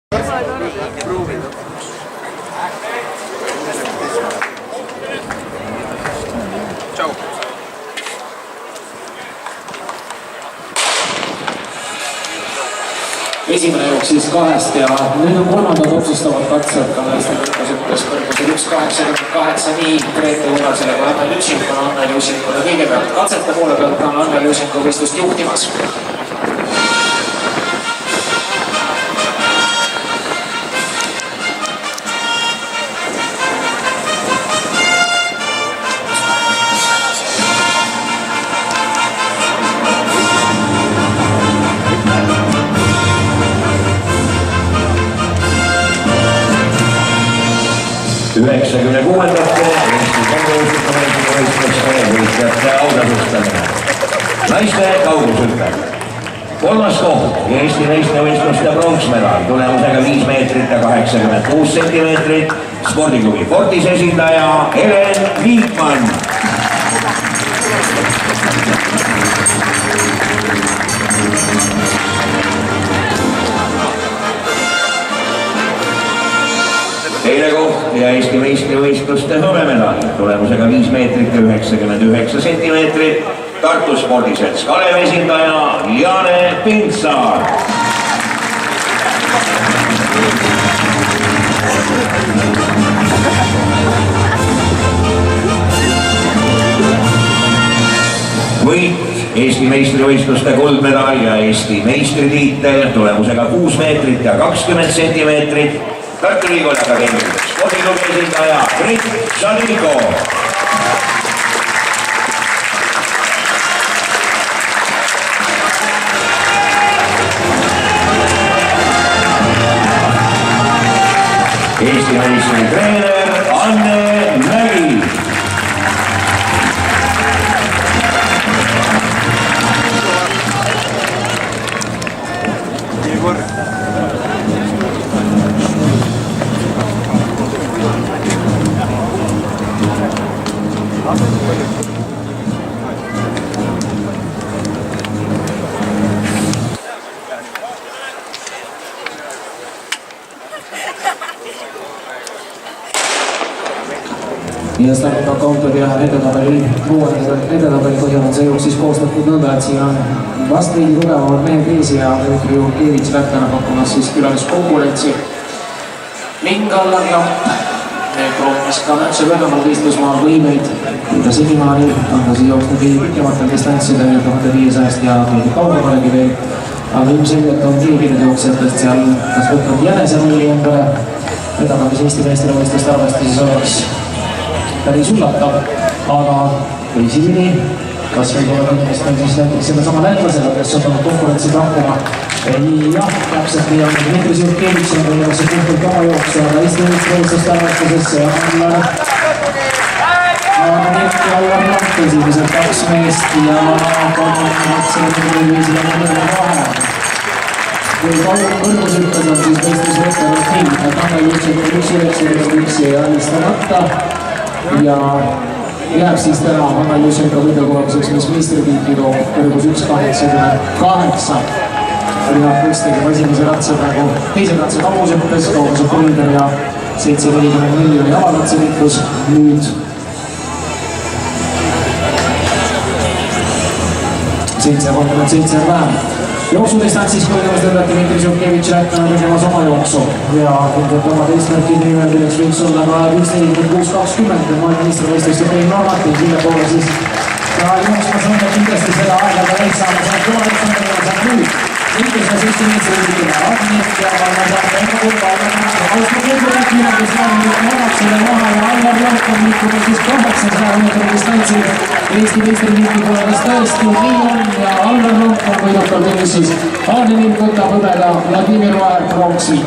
Ciao. Esimene jook siis kahest ja nüüd on kolmandad otsustavad katsed ka kõrgusõppes kõrgusel 1.88 nii Grete Urasele kui Anne Lütšinkule. Anne Lütšinkule kõigepealt katsete poole pealt on Anne Lütšinku võistlust juhtimas. Eesti võistlejate autasustamine. Naiste kaugushüpe. Kolmas koht Eesti meistrivõistluste pronksmedal tulemusega 5 meetrit ja 86 sentimeetrit. Spordiklubi Fortis esindaja Helen Viikmann. Teine koht ja Eesti meistrivõistluste hõbemedal tulemusega 5 meetrit ja 99 sentimeetrit. Tartu spordiselts Kalev esindaja Jane Pintsaar. Võit Eesti meistrivõistluste kuldmedal ja Eesti meistritiitel tulemusega 6 meetrit ja 20 sentimeetrit. Tartu Ülikooli Akadeemia spordiklubi esindaja Brit Šaliko. Eesti meistri treener Anne Mägi. Ja startida kauntodi ja edetabeli põhjal on see jook siis koostatud nõnda, et siin on vast veidi tugevamad mehed ees ja Dmitri Jurkevitš lätlane pakkumas siis külaliskonkurentsi. ning Allan Lamp proovis ka märksa kõrgemal võistlusmaal võimeid, mida senimaani on ta siin jooksnud veidi pikematel distantsidel 1500 ja veidi kaugemalegi veel. Aga ilmselgelt on keegi need jooksjatest seal kas võtnud jänese rolli endale, vedagamis Eesti meistrivõistluste arvestuses oleks päris üllatav, aga teisipidi, kas võib olla inimest meil siis näiteks selle sama lätlasega, kes on tulnud konkurentsi pakkuma. Jah, täpselt nii on Dmitri Jurkevitš on võimaluse puhtult oma jooksja, aga Eesti meistrivõistluste arvestusesse on Nikki Allan Lamp esimesed 2 meest ja selle viisile mõnele vahe. Kui kõrgushüppes on siis võistlusrekord nii, et Anne Lütšenko üksi alistamata ja jääb siis täna Anne Lütšenko võidukohuseks, mis meistritiitli toob kõrgus 1.88. Rihat Püks tegeb esimese ratse praegu teise ratse kaugushüppes, kauguseb Põlder ja 7.40 oli avaratse liiklus. Nüüd 7.37 on vähem. Jooksudistantsis kõigemas tõmbati Dmitri Jurkevitš lätlane tegemas oma jooksu ja kindlalt oma eesmärkide nimel, milleks võiks olla ka 1.46.20 ja maailmameistrivõistluste põhinormativ, mille poole siis jooksmas on kindlasti seda aega täis saama saab tulemusena saab nüüd. Liiklusmas Eesti meistrivõistluste Agniet ja ma saan enda kulpa Ausma Kulturit nimekis Marmaksele maha ja Alvar Lamp on liikunud siis 800 meetri distantsil. Eesti meistritiitli pole kas tõesti nii on ja Alvar Lamp on võidukal tünnis siis Aanenil võtab hõbeda Vladimir Vaher pronksi.